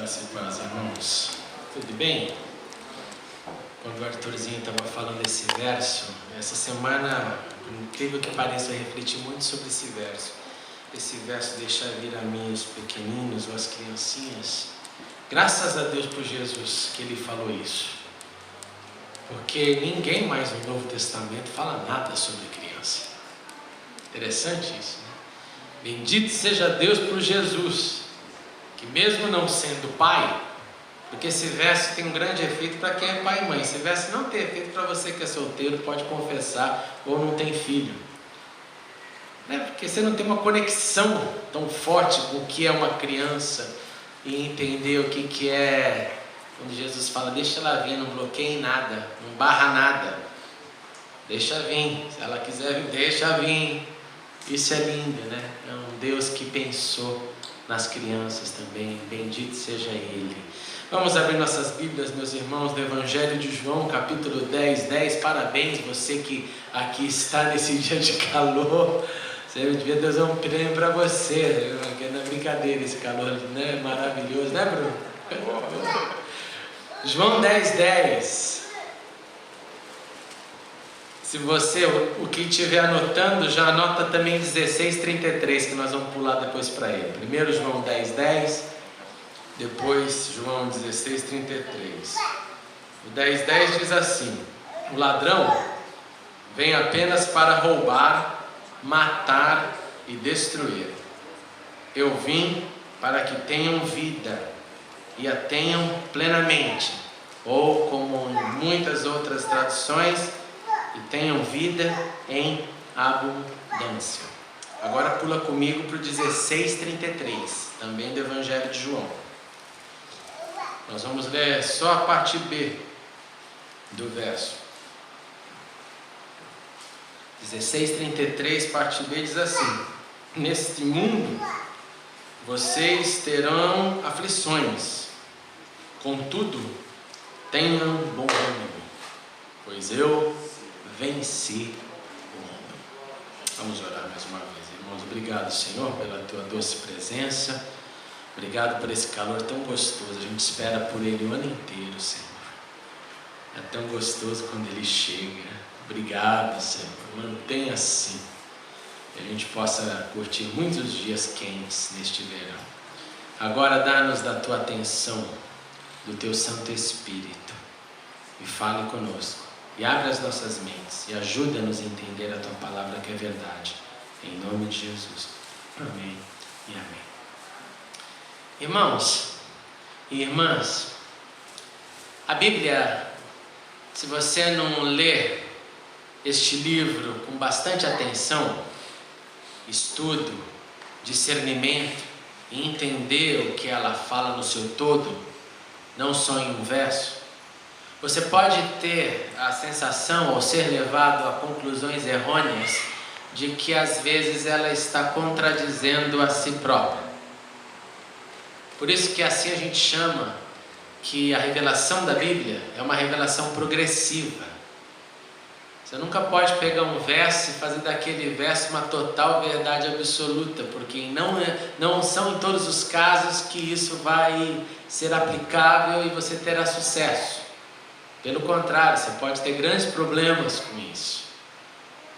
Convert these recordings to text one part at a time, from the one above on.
Graça e paz, irmãos. Tudo bem? Quando o Arthurzinho estava falando desse verso, essa semana, por incrível que pareça, eu refleti muito sobre esse verso. Esse verso, deixar vir a mim os pequeninos ou as criancinhas. Graças a Deus por Jesus que Ele falou isso. Porque ninguém mais no Novo Testamento fala nada sobre criança. Interessante isso, né? Bendito seja Deus por Jesus, que mesmo não sendo pai, porque esse verso tem um grande efeito para quem é pai e mãe. Esse verso não tem efeito para você que é solteiro, pode confessar, ou não tem filho. Né? Porque você não tem uma conexão tão forte com o que é uma criança e entender o que é, quando Jesus fala, deixa ela vir, não bloqueie nada, não barra nada. Deixa vir, se ela quiser vir, deixa vir. Isso é lindo, né? É um Deus que pensou nas crianças também, bendito seja Ele. Vamos abrir nossas Bíblias, meus irmãos, no Evangelho de João, capítulo 10. Parabéns, você que aqui está nesse dia de calor. Você devia dar um prêmio para você, porque não é brincadeira esse calor, né? Maravilhoso, né, Bruno? João 10. Se você, o que estiver anotando, já anota também 16:33, que nós vamos pular depois para ele. Primeiro João 10, depois João 16:33. O 10 diz assim: o ladrão vem apenas para roubar, matar e destruir. Eu vim para que tenham vida e a tenham plenamente, ou como em muitas outras traduções, e tenham vida em abundância. Agora pula comigo para o 16:33, também do Evangelho de João. Nós vamos ler só a parte B do verso. 16:33, parte B, diz assim: neste mundo vocês terão aflições, contudo tenham bom ânimo, pois eu venci o mundo. Vamos orar mais uma vez, irmãos. Obrigado, Senhor, pela tua doce presença. Obrigado por esse calor tão gostoso. A gente espera por ele o ano inteiro, Senhor. É tão gostoso quando ele chega. Obrigado, Senhor. Mantenha assim, que a gente possa curtir muitos dias quentes neste verão. Agora dá-nos da tua atenção, do teu Santo Espírito, e fale conosco. E abre as nossas mentes e ajuda-nos a entender a tua palavra que é verdade. Em nome de Jesus. Amém e amém. Irmãos e irmãs, a Bíblia, se você não ler este livro com bastante atenção, estudo, discernimento e entender o que ela fala no seu todo, não só em um verso, você pode ter a sensação ou ser levado a conclusões errôneas de que às vezes ela está contradizendo a si própria. Por isso que assim a gente chama que a revelação da Bíblia é uma revelação progressiva. Você nunca pode pegar um verso e fazer daquele verso uma total verdade absoluta, porque não são em todos os casos que isso vai ser aplicável e você terá sucesso. Pelo contrário, você pode ter grandes problemas com isso.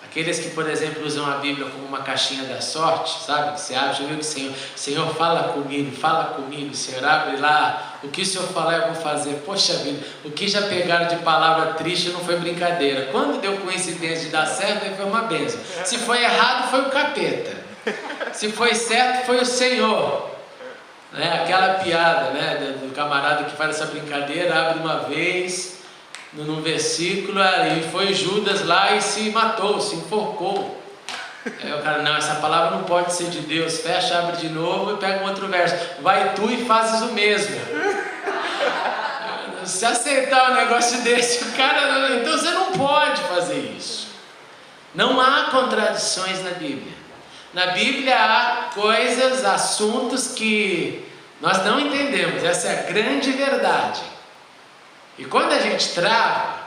Aqueles que, por exemplo, usam a Bíblia como uma caixinha da sorte, sabe? Que você acha, viu que o Senhor fala comigo, o Senhor abre lá, o que o Senhor falar eu vou fazer. Poxa vida, o que já pegaram de palavra triste não foi brincadeira. Quando deu coincidência de dar certo, aí foi uma bênção. Se foi errado, foi o capeta. Se foi certo, foi o Senhor. Né? Aquela piada, né, do camarada que faz essa brincadeira, abre uma vez num versículo, e foi Judas lá e se matou, se enforcou. Aí o cara, não, essa palavra não pode ser de Deus. Fecha, abre de novo e pega um outro verso. Vai tu e fazes o mesmo. Se aceitar um negócio desse, o cara, então você não pode fazer isso. Não há contradições na Bíblia. Na Bíblia há coisas, assuntos que nós não entendemos. Essa é a grande verdade. E quando a gente trava,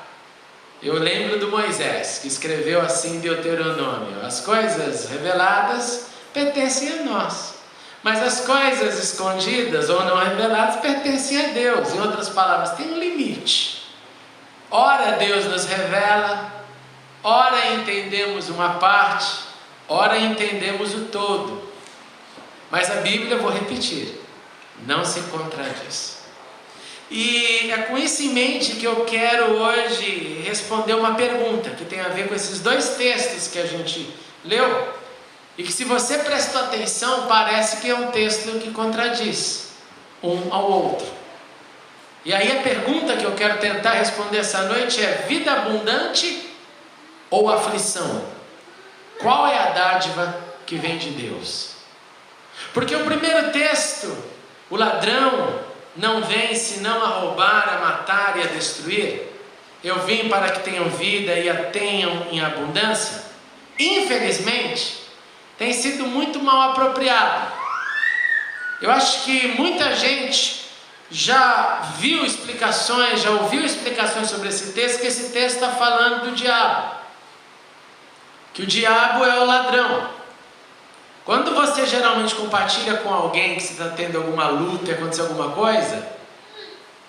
eu lembro do Moisés, que escreveu assim em Deuteronômio: as coisas reveladas pertencem a nós, Mas as coisas escondidas ou não reveladas pertencem a Deus. Em outras palavras, tem um limite. Ora Deus nos revela, ora entendemos uma parte, ora entendemos o todo. Mas a Bíblia, vou repetir, não se contradiz. E é com isso em mente que eu quero hoje responder uma pergunta que tem a ver com esses dois textos que a gente leu. E que, se você prestou atenção, parece que é um texto que contradiz um ao outro. E aí a pergunta que eu quero tentar responder essa noite é: vida abundante ou aflição? Qual é a dádiva que vem de Deus? Porque o primeiro texto, o ladrão não vem senão a roubar, a matar e a destruir. Eu vim para que tenham vida e a tenham em abundância. Infelizmente, tem sido muito mal apropriado. Eu acho que muita gente já viu explicações, já ouviu explicações sobre esse texto, que esse texto está falando do diabo. Que o diabo é o ladrão. Quando você geralmente compartilha com alguém que você está tendo alguma luta e aconteceu alguma coisa,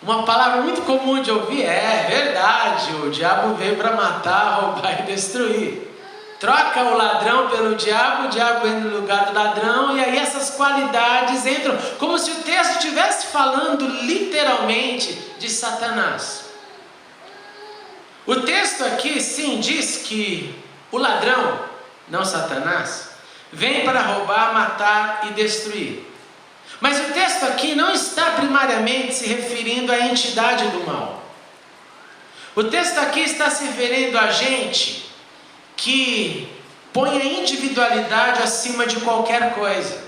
uma palavra muito comum de ouvir é verdade, o diabo veio para matar, roubar e destruir. Troca o ladrão pelo diabo, o diabo entra no lugar do ladrão, e aí essas qualidades entram, como se o texto estivesse falando literalmente de Satanás. O texto aqui sim diz que o ladrão, não Satanás, vem para roubar, matar e destruir. Mas o texto aqui não está primariamente se referindo à entidade do mal. O texto aqui está se referindo a gente que põe a individualidade acima de qualquer coisa,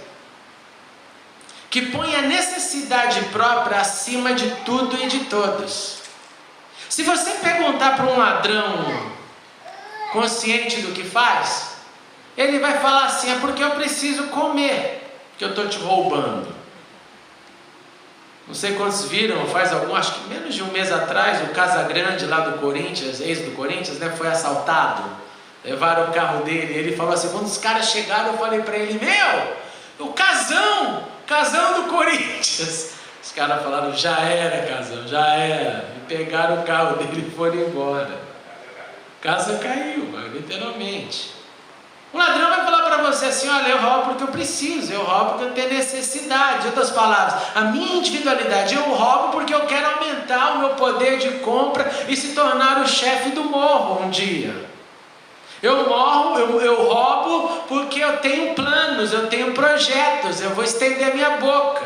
que põe a necessidade própria acima de tudo e de todos. Se você perguntar para um ladrão consciente do que faz, ele vai falar assim: é porque eu preciso comer que eu estou te roubando. Não sei quantos viram, acho que menos de um mês atrás, o Casagrande lá do Corinthians, ex do Corinthians, foi assaltado. Levaram o carro dele, ele falou assim, quando os caras chegaram, eu falei para ele: meu, o casão do Corinthians. Os caras falaram: já era, casão, já era. E pegaram o carro dele e foram embora. A casa caiu, literalmente. O ladrão vai falar para você assim: olha, eu roubo porque eu preciso, eu roubo porque eu tenho necessidade. Em outras palavras, a minha individualidade, eu roubo porque eu quero aumentar o meu poder de compra e se tornar o chefe do morro um dia. Eu roubo porque eu tenho planos, eu tenho projetos, eu vou estender a minha boca.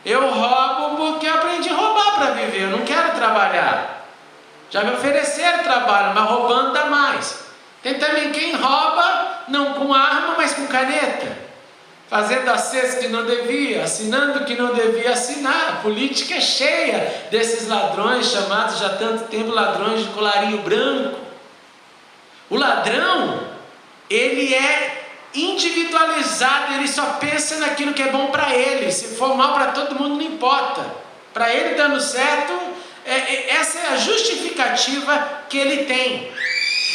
Eu roubo porque eu aprendi a roubar para viver, eu não quero trabalhar. Já me ofereceram trabalho, mas roubando dá mais. Tem também quem rouba, não com arma, mas com caneta, fazendo acesso que não devia, assinando que não devia assinar. A política é cheia desses ladrões, chamados já há tanto tempo ladrões de colarinho branco. O ladrão, ele é individualizado, ele só pensa naquilo que é bom para ele. Se for mal para todo mundo, não importa. Para ele dando certo, essa é a justificativa que ele tem.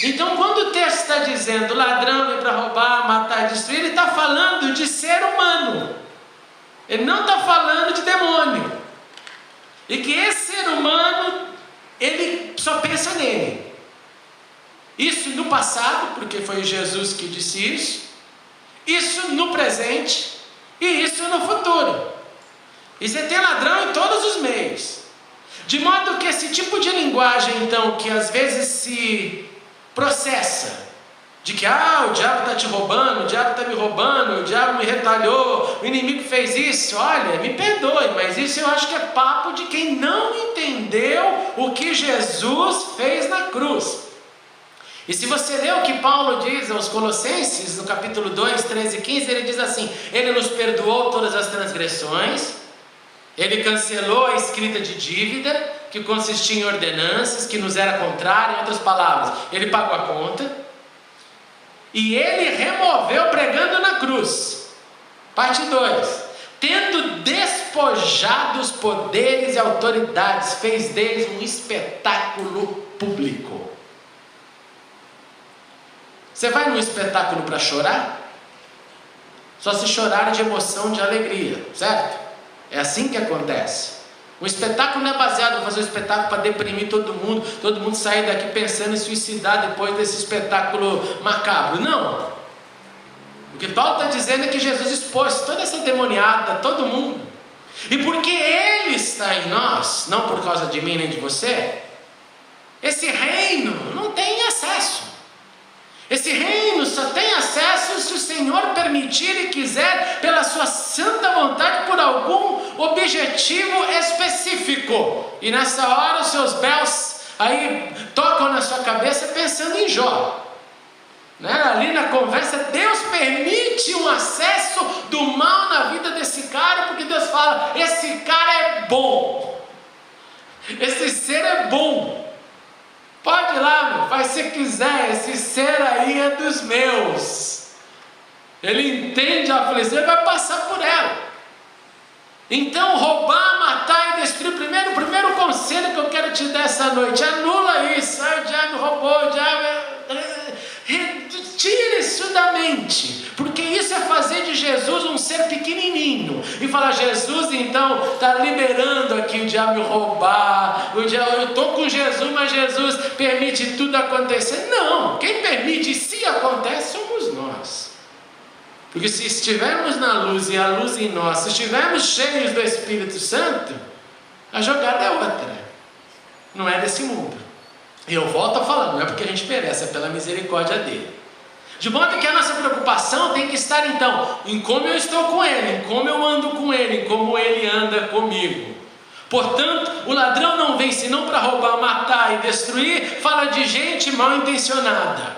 Então, quando o texto está dizendo ladrão vem para roubar, matar e destruir, ele está falando de ser humano. Ele não está falando de demônio. E que esse ser humano, ele só pensa nele. Isso no passado, porque foi Jesus que disse isso. Isso no presente. E isso no futuro. E você tem ladrão em todos os meios. De modo que esse tipo de linguagem, então, que às vezes se processa, de que o diabo está te roubando, o diabo está me roubando, o diabo me retalhou, o inimigo fez isso. Olha, me perdoe, mas isso eu acho que é papo de quem não entendeu o que Jesus fez na cruz. E se você ler o que Paulo diz aos Colossenses, no capítulo 2, 13 e 15, ele diz assim: ele nos perdoou todas as transgressões, ele cancelou a escrita de dívida, que consistia em ordenanças, que nos era contrária. Em outras palavras, ele pagou a conta, e ele removeu pregando na cruz. Parte 2: tendo despojado os poderes e autoridades, fez deles um espetáculo público. Você vai num espetáculo para chorar? só se chorar de emoção, de alegria, certo? É assim que acontece. Um espetáculo não é baseado em fazer um espetáculo para deprimir todo mundo sair daqui pensando em suicidar depois desse espetáculo macabro. Não. O que Paulo está dizendo é que Jesus expôs toda essa demoniada, todo mundo. E porque Ele está em nós, não por causa de mim nem de você, esse reino não tem acesso. Esse reino só tem acesso se o Senhor permitir e quiser, pela sua santa vontade, por algum objetivo específico. E nessa hora os seus belos aí tocam na sua cabeça pensando em Jó. Ali na conversa, Deus permite um acesso do mal na vida desse cara, porque Deus fala, esse cara é bom. Esse ser é bom. Pode ir lá, faz se quiser, esse ser aí é dos meus. Ele entende a aflição e vai passar por ela. Então, roubar, matar e destruir, o primeiro conselho que eu quero te dar essa noite, anula isso. O diabo roubou, o diabo... Retire isso da mente, porque isso é fazer de Jesus um ser pequenininho e falar, Jesus então está liberando aqui o diabo roubar, eu estou com Jesus, mas Jesus permite tudo acontecer. Não, quem permite, se acontece, somos nós. Porque se estivermos na luz e a luz em nós, se estivermos cheios do Espírito Santo, a jogada é outra, não é desse mundo. E eu volto a falar, não é porque a gente merece, é pela misericórdia dele. De modo que a nossa preocupação tem que estar então em como eu estou com ele, em como eu ando com ele, em como ele anda comigo. Portanto, o ladrão não vem senão para roubar, matar e destruir. Fala de gente mal intencionada,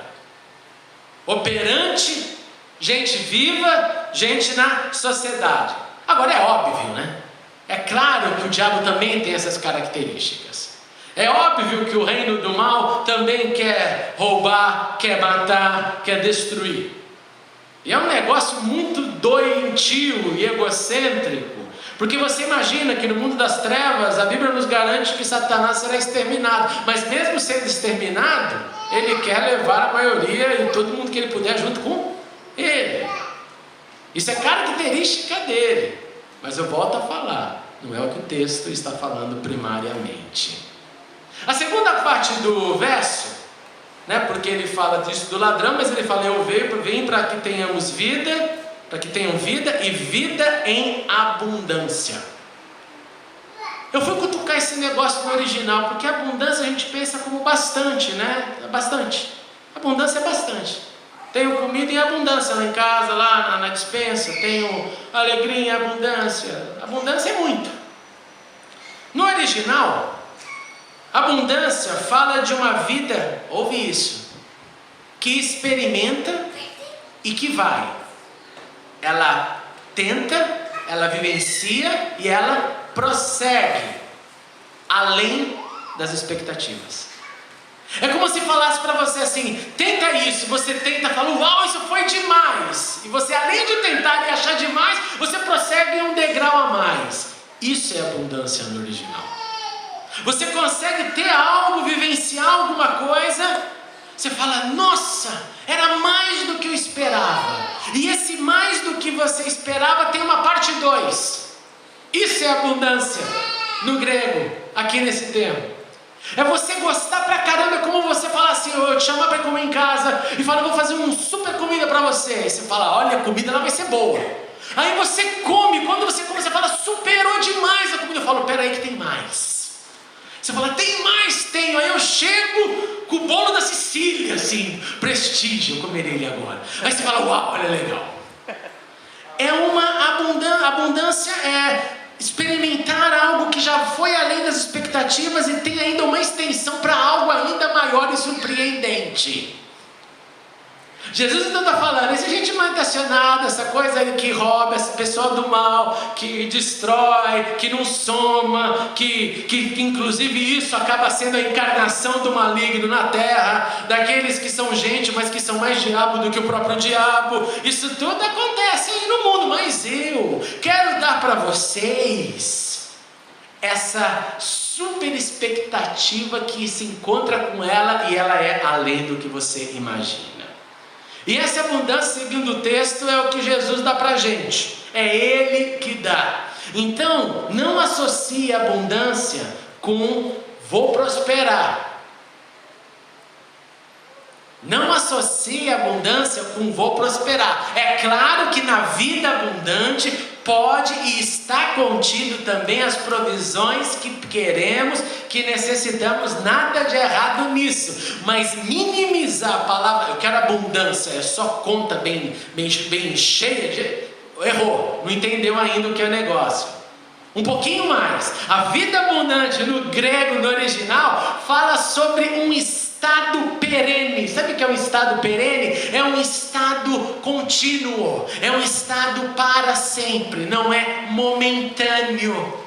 operante, gente viva, gente na sociedade. Agora é óbvio, né? É claro que o diabo também tem essas características. É óbvio que o reino do mal também quer roubar, quer matar, quer destruir. E é um negócio muito doentio e egocêntrico, porque você imagina que no mundo das trevas a Bíblia nos garante que Satanás será exterminado, mas mesmo sendo exterminado, ele quer levar a maioria e todo mundo que ele puder junto com ele. Isso é característica dele, mas eu volto a falar, não é o que o texto está falando primariamente. A segunda parte do verso, porque ele fala disso do ladrão, mas ele fala, eu venho para que tenhamos vida, para que tenham vida e vida em abundância. Eu fui cutucar esse negócio no original, porque abundância a gente pensa como bastante, bastante. Abundância é bastante. Tenho comida em abundância lá em casa, lá na despensa, tenho alegria em abundância. Abundância é muito. No original, abundância fala de uma vida, ouve isso, que experimenta e que vai. Ela tenta, ela vivencia e ela prossegue além das expectativas. É como se falasse para você assim, tenta isso, você tenta, fala, uau, isso foi demais. E você, além de tentar e achar demais, você prossegue um degrau a mais. Isso é abundância no original. Você consegue ter algo, vivenciar alguma coisa, você fala, nossa, era mais do que eu esperava. E esse mais do que você esperava tem uma parte 2. Isso é abundância no grego, aqui nesse termo. É você gostar pra caramba, é como você falar assim, eu te chamar pra comer em casa e falar, vou fazer uma super comida pra você. E você fala, olha, a comida lá vai ser boa. Aí você come, quando você come, você fala, superou demais a comida. Eu falo, peraí que tem mais. Você fala, tem mais? Tenho. Aí eu chego com o bolo da Sicília, assim, prestígio, eu comerei ele agora. Aí você fala, uau, olha, legal. É uma abundância, é experimentar algo que já foi além das expectativas e tem ainda uma extensão para algo ainda maior e surpreendente. Jesus então está falando, essa gente mal intencionada, essa coisa aí que rouba, esse pessoal do mal, que destrói, que não soma, que inclusive isso acaba sendo a encarnação do maligno na terra, daqueles que são gente, mas que são mais diabo do que o próprio diabo. Isso tudo acontece aí no mundo, mas eu quero dar para vocês essa super expectativa que se encontra com ela e ela é além do que você imagina. E essa abundância, segundo o texto, é o que Jesus dá para a gente. É Ele que dá. Então, não associe a abundância com vou prosperar. Não associe a abundância com vou prosperar. É claro que na vida abundante pode e está contido também as provisões que queremos, que necessitamos, nada de errado nisso. Mas minimizar a palavra, eu quero abundância, é só conta bem cheia de... Errou, não entendeu ainda o que é o negócio. Um pouquinho mais. A vida abundante no grego, no original, fala sobre um estado perene. Sabe o que é um estado perene? É um estado contínuo, é um estado para sempre, não é momentâneo.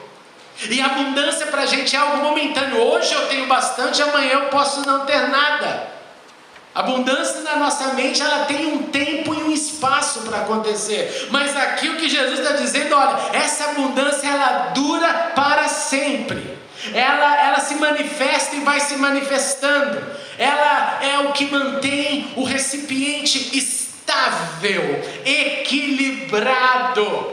E a abundância para a gente é algo momentâneo. Hoje eu tenho bastante, amanhã eu posso não ter nada. A abundância na nossa mente, ela tem um tempo e um espaço para acontecer. Mas aqui o que Jesus está dizendo, olha, essa abundância ela dura para sempre. Ela se manifesta e vai se manifestando. Ela é o que mantém o recipiente estável, equilibrado.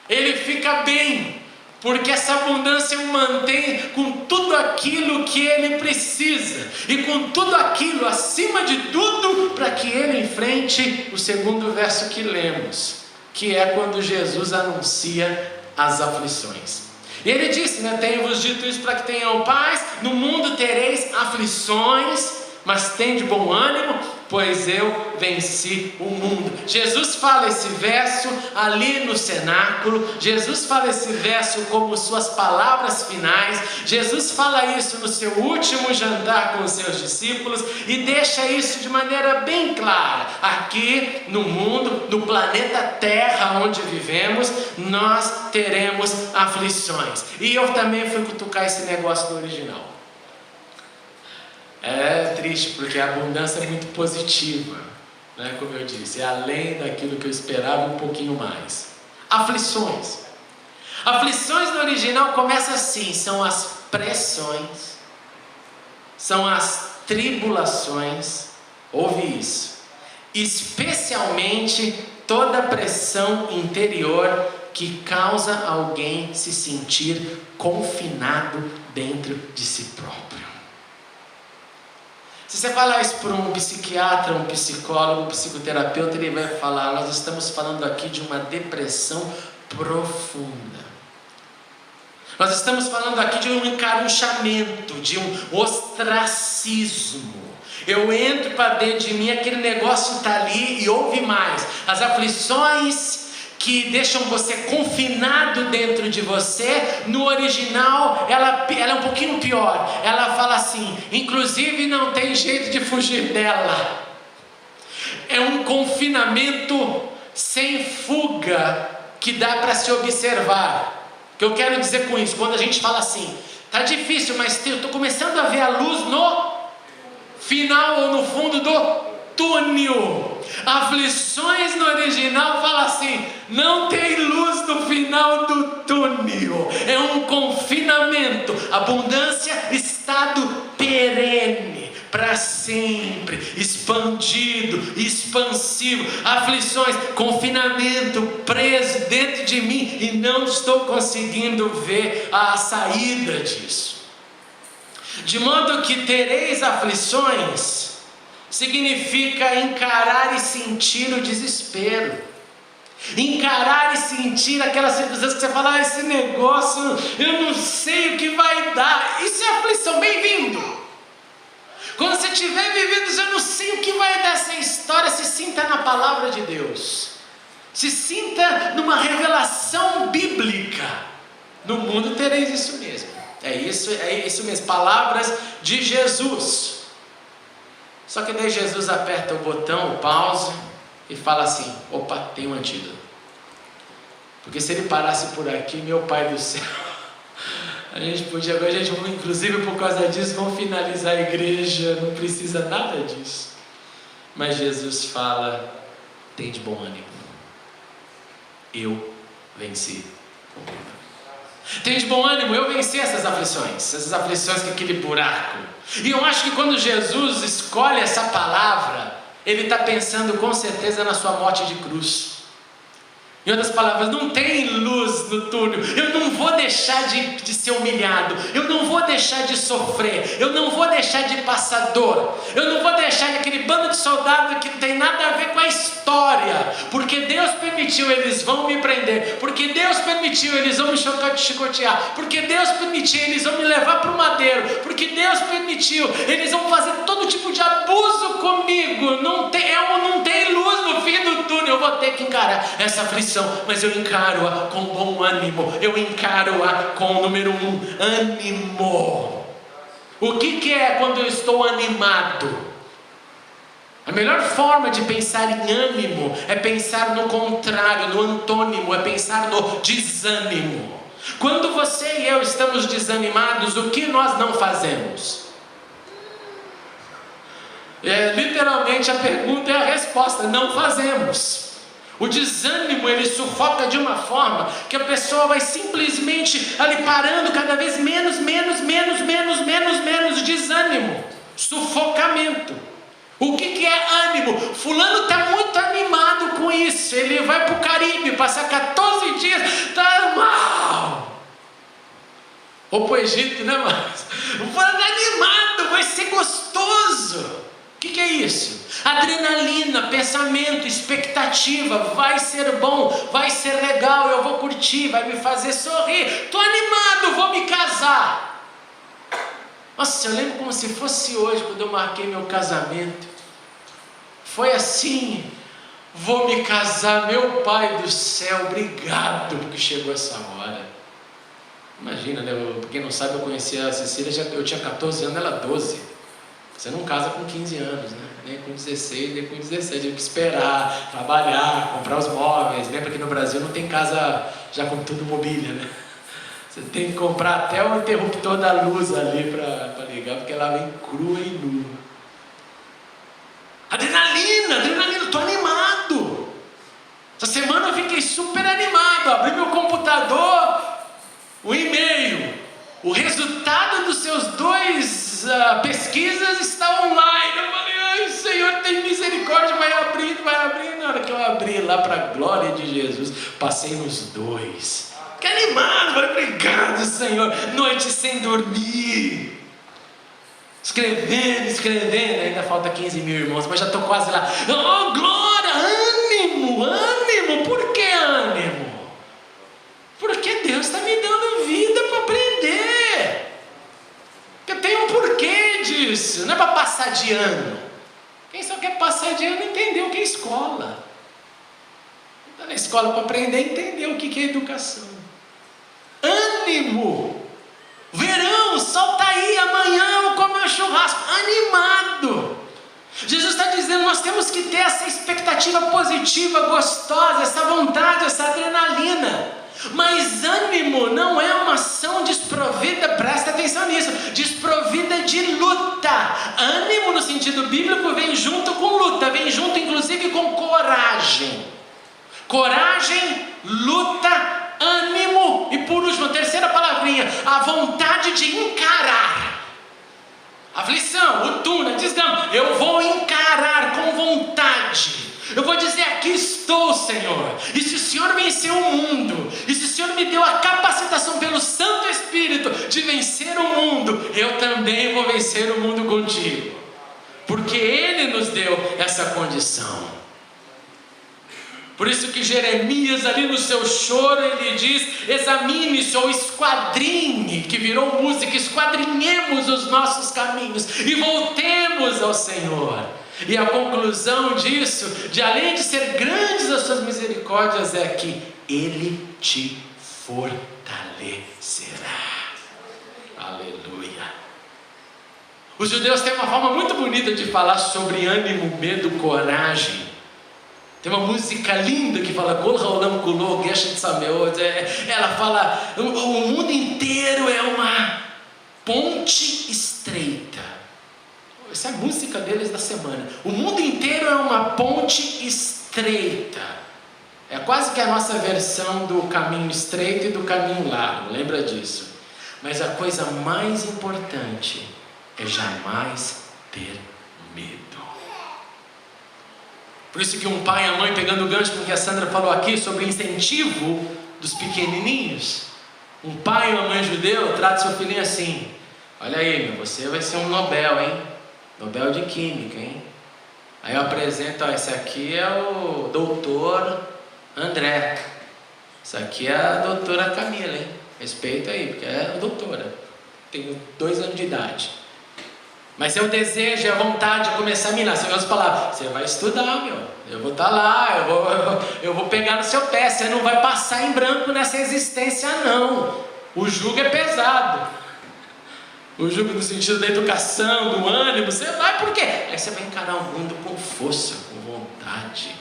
Ele fica bem, porque essa abundância o mantém com tudo aquilo que ele precisa, e com tudo aquilo, acima de tudo, para que ele enfrente o segundo verso que lemos, que é quando Jesus anuncia as aflições. E ele disse, tenho-vos dito isso para que tenham paz, no mundo tereis aflições, mas tende bom ânimo, pois eu venci o mundo. Jesus fala esse verso ali no cenáculo, Jesus fala esse verso como suas palavras finais, Jesus fala isso no seu último jantar com os seus discípulos, e deixa isso de maneira bem clara. Aqui no mundo, no planeta Terra onde vivemos, nós teremos aflições. E eu também fui cutucar esse negócio do original. É triste, porque a abundância é muito positiva, como eu disse, é além daquilo que eu esperava, um pouquinho mais. Aflições. Aflições no original começa assim, são as pressões, são as tribulações, ouve isso, especialmente toda pressão interior que causa alguém se sentir confinado dentro de si próprio. Se você falar isso para um psiquiatra, um psicólogo, um psicoterapeuta, ele vai falar, nós estamos falando aqui de uma depressão profunda. Nós estamos falando aqui de um encarunchamento, de um ostracismo. Eu entro para dentro de mim, aquele negócio está ali, e ouve mais. As aflições que deixam você confinado dentro de você, no original ela é um pouquinho pior. Ela fala assim, inclusive não tem jeito de fugir dela. É um confinamento sem fuga que dá para se observar. O que eu quero dizer com isso? Quando a gente fala assim, tá difícil, mas eu estou começando a ver a luz no final ou no fundo do túnel. Aflições no original fala assim, não tem luz no final do túnel, é um confinamento. Abundância, estado perene, para sempre, expandido, expansivo. Aflições, confinamento, preso dentro de mim e não estou conseguindo ver a saída disso. De modo que tereis aflições significa encarar e sentir o desespero. Encarar e sentir aquelas circunstâncias que você fala, esse negócio, eu não sei o que vai dar. Isso é aflição, bem-vindo. Quando você estiver vivendo isso, eu não sei o que vai dar essa história, se sinta na palavra de Deus. Se sinta numa revelação bíblica. No mundo tereis isso mesmo. É isso mesmo, palavras de Jesus. Só que daí Jesus aperta o botão, o pause, e fala assim, opa, tem um antídoto. Porque se ele parasse por aqui, meu Pai do céu, inclusive por causa disso, vamos finalizar a igreja, não precisa nada disso. Mas Jesus fala, tem de bom ânimo, eu venci o mundo. Tem de bom ânimo, eu venci essas aflições com aquele buraco. E eu acho que quando Jesus escolhe essa palavra, ele está pensando com certeza na sua morte de cruz. Em outras palavras, não tem luz no túnel. Eu não vou deixar de ser humilhado. Eu não vou deixar de sofrer. Eu não vou deixar de passar dor. Eu não vou deixar daquele bando de soldados que não tem nada a ver com a história. Porque Deus permitiu, eles vão me prender. Porque Deus permitiu, eles vão me chicotear. Porque Deus permitiu, eles vão me levar para o madeiro. Porque Deus permitiu, eles vão fazer todo tipo de abuso comigo. Não tem luz no fim do túnel. Eu vou ter que encarar essa aflição. Mas eu encaro-a com bom ânimo. Eu encaro-a com número 1, ânimo. O que é quando eu estou animado? A melhor forma de pensar em ânimo é pensar no contrário, no antônimo, é pensar no desânimo. Quando você e eu estamos desanimados, o que nós não fazemos? Literalmente a pergunta é a resposta: não fazemos. O desânimo, ele sufoca de uma forma que a pessoa vai simplesmente ali parando cada vez menos, desânimo, sufocamento. O que é ânimo? Fulano está muito animado com isso, ele vai para o Caribe, passar 14 dias, está mal. Ou para o Egito, né, mas fulano está animado, vai ser gostoso. O que é isso? Adrenalina, pensamento, expectativa. Vai ser bom, vai ser legal, eu vou curtir, vai me fazer sorrir. Estou animado, vou me casar. Nossa, eu lembro como se fosse hoje, quando eu marquei meu casamento. Foi assim: vou me casar, meu Pai do céu, obrigado porque chegou essa hora. Imagina, né? Pra quem não sabe, eu conheci a Cecília, eu tinha 14 anos, ela 12. Você não casa com 15 anos, né? Nem com 16, nem com 17. Tem que esperar, trabalhar, comprar os móveis. Lembra que no Brasil não tem casa já com tudo mobília, né? Você tem que comprar até o interruptor da luz ali para ligar, porque ela vem crua e nua. Adrenalina, estou animado. Essa semana eu fiquei super animado. Abri meu computador, o e-mail. O resultado dos seus 2 pesquisas está online. Eu falei: ai, Senhor, tem misericórdia, vai abrindo. Na hora que eu abri lá, para a glória de Jesus, passei nos 2. Fiquei animado, falei: obrigado, Senhor. Noite sem dormir, escrevendo, ainda falta 15 mil irmãos, mas já estou quase lá. Oh, glória, ânimo. Por que ânimo? Porque Deus está me dando vida para aprender. Eu tenho um porquê disso. Não é para passar de ano. Quem só quer passar de ano entendeu o que é escola. Está na escola para aprender a entender o que é educação. Ânimo. Verão, o sol está aí, amanhã eu vou comer um churrasco. Animado. Jesus está dizendo: nós temos que ter essa expectativa positiva, gostosa, essa vontade, essa adrenalina. Mas ânimo não é uma ação desprovida, presta atenção nisso, desprovida de luta. Ânimo no sentido bíblico vem junto com luta, vem junto inclusive com coragem. Coragem, luta, ânimo e por último, a terceira palavrinha, a vontade de encarar. Aflição, o túnel, desgama. Eu vou encarar com vontade. Eu vou dizer: aqui estou, Senhor. E se o Senhor venceu o mundo, e se o Senhor me deu a capacitação pelo Santo Espírito de vencer o mundo, eu também vou vencer o mundo contigo. Porque Ele nos deu essa condição. Por isso que Jeremias, ali no seu choro, ele diz: examine-se ou esquadrinhe, que virou música, esquadrinhemos os nossos caminhos e voltemos ao Senhor. E a conclusão disso, de além de ser grandes as suas misericórdias, é que Ele te fortalecerá. Aleluia. Os judeus têm uma forma muito bonita de falar sobre ânimo, medo, coragem. Tem uma música linda que fala: ela fala: o mundo inteiro é uma ponte estreita. Essa é a música deles da semana. O mundo inteiro é uma ponte estreita. É quase que a nossa versão do caminho estreito e do caminho largo, lembra disso? Mas a coisa mais importante é jamais ter medo. Por isso que um pai e a mãe, pegando o gancho com o que a Sandra falou aqui sobre o incentivo dos pequenininhos, um pai e uma mãe judeu trata seu filhinho assim: olha aí, meu, você vai ser um Nobel, hein? Nobel de Química, hein? Aí eu apresento: ó, esse aqui é o doutor André, esse aqui é a doutora Camila, hein? Respeita aí, porque é doutora, tenho 2 anos de idade. Mas é o desejo, é a vontade de começar a minar. Você gosta de falar: você vai estudar, meu, eu vou estar lá, eu vou pegar no seu pé, você não vai passar em branco nessa existência não. O jugo é pesado. O jugo no sentido da educação, do ânimo, você vai por quê? Aí você vai encarar o mundo com força, com vontade.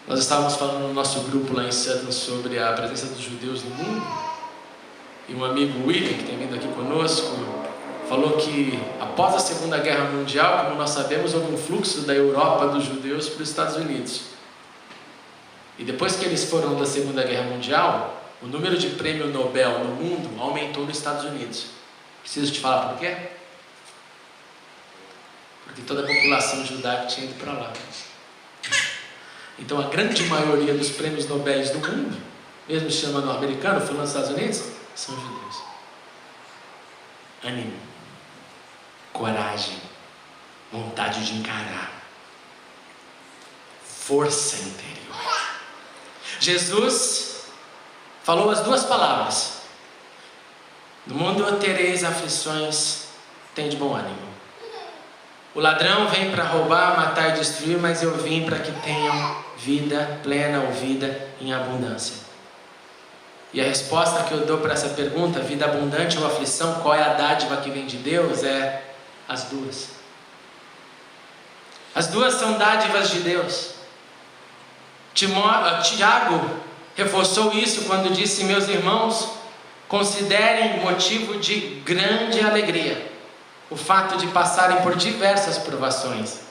Nós estávamos falando no nosso grupo lá em Sutton sobre a presença dos judeus no mundo. E um amigo, William, que tem vindo aqui conosco, falou que após a Segunda Guerra Mundial, como nós sabemos, houve um fluxo da Europa dos judeus para os Estados Unidos. E depois que eles foram da Segunda Guerra Mundial, o número de prêmio Nobel no mundo aumentou nos Estados Unidos. Preciso te falar por quê? Porque toda a população judaica tinha ido para lá. Então a grande maioria dos prêmios Nobel do mundo, mesmo se chamando americano, falando nos Estados Unidos, são judeus. Ânimo, coragem, vontade de encarar, força interior. Jesus falou as 2 palavras: no mundo tereis aflições, tende bom ânimo. O ladrão vem para roubar, matar e destruir, mas eu vim para que tenham vida plena ou vida em abundância. E a resposta que eu dou para essa pergunta, vida abundante ou aflição, qual é a dádiva que vem de Deus? É as 2. As 2 são dádivas de Deus. Tiago reforçou isso quando disse: meus irmãos, considerem motivo de grande alegria o fato de passarem por diversas provações,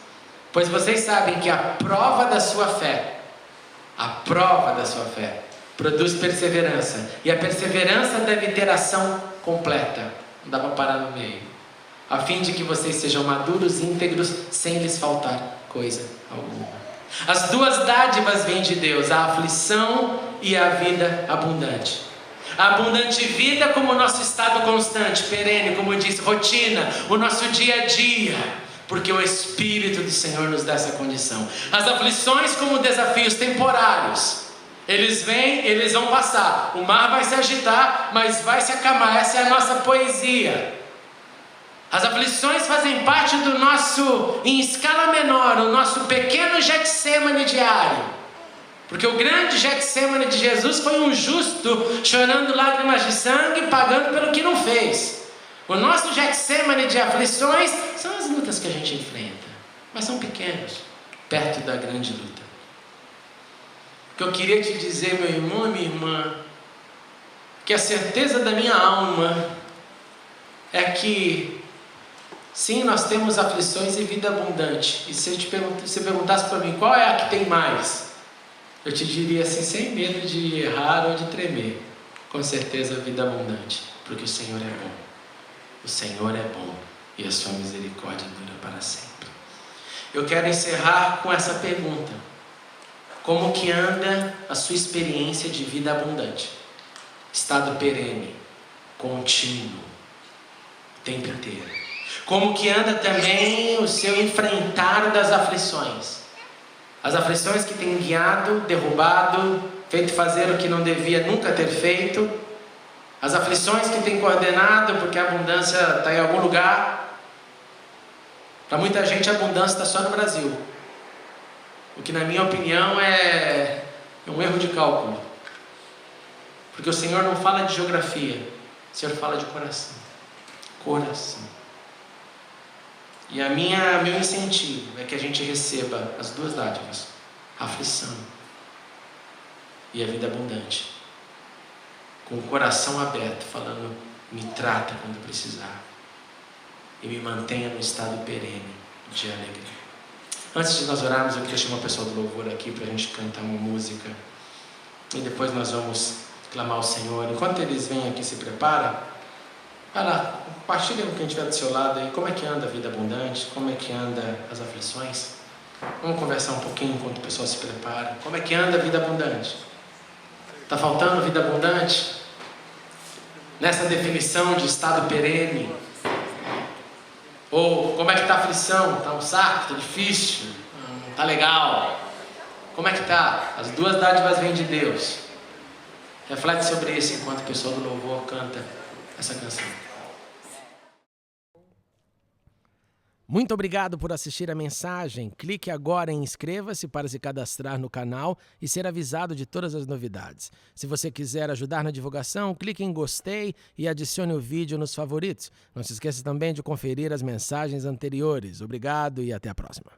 pois vocês sabem que a prova da sua fé produz perseverança, e a perseverança deve ter ação completa, não dá para parar no meio, a fim de que vocês sejam maduros e íntegros, sem lhes faltar coisa alguma. As 2 dádivas vêm de Deus, a aflição e a vida abundante. A abundante vida como o nosso estado constante, perene, como eu disse, rotina, o nosso dia a dia, porque o Espírito do Senhor nos dá essa condição. As aflições como desafios temporários, eles vêm, eles vão passar, o mar vai se agitar, mas vai se acalmar. Essa é a nossa poesia. As aflições fazem parte do nosso, em escala menor, o nosso pequeno Getsemane diário. Porque o grande Getsemane de Jesus foi um justo chorando lágrimas de sangue, pagando pelo que não fez. O nosso Getsemane de aflições são as lutas que a gente enfrenta, mas são pequenos, perto da grande luta. O que eu queria te dizer, meu irmão e minha irmã, que a certeza da minha alma é que sim, nós temos aflições e vida abundante. E se você perguntasse para mim qual é a que tem mais, eu te diria assim, sem medo de errar ou de tremer: com certeza a vida abundante, porque o Senhor é bom. O Senhor é bom e a sua misericórdia dura para sempre. Eu quero encerrar com essa pergunta: como que anda a sua experiência de vida abundante? Estado perene, contínuo, o tempo inteiro. Como que anda também o seu enfrentar das aflições? As aflições que têm guiado, derrubado, feito fazer o que não devia nunca ter feito. As aflições que têm coordenado, porque a abundância está em algum lugar. Para muita gente a abundância está só no Brasil. O que na minha opinião é um erro de cálculo. Porque o Senhor não fala de geografia, o Senhor fala de coração. Coração. E meu incentivo é que a gente receba as 2 dádivas, a aflição e a vida abundante, com o coração aberto, falando: me trata quando precisar e me mantenha no estado perene de alegria. Antes de nós orarmos, eu queria chamar o pessoal do louvor aqui para a gente cantar uma música e depois nós vamos clamar ao Senhor. Enquanto eles vêm aqui, se prepara, Vai lá, compartilha com quem estiver do seu lado aí, como é que anda a vida abundante, como é que anda as aflições. Vamos conversar um pouquinho enquanto o pessoal se prepara. Como é que anda a vida abundante? Está faltando vida abundante? Nessa definição de estado perene? Ou como é que está a aflição? Está um saco? Está difícil? Não está legal? Como é que está? As duas dádivas vêm de Deus. Reflete sobre isso enquanto o pessoal do louvor canta essa canção. Muito obrigado por assistir a mensagem. Clique agora em inscreva-se para se cadastrar no canal e ser avisado de todas as novidades. Se você quiser ajudar na divulgação, clique em gostei e adicione o vídeo nos favoritos. Não se esqueça também de conferir as mensagens anteriores. Obrigado e até a próxima.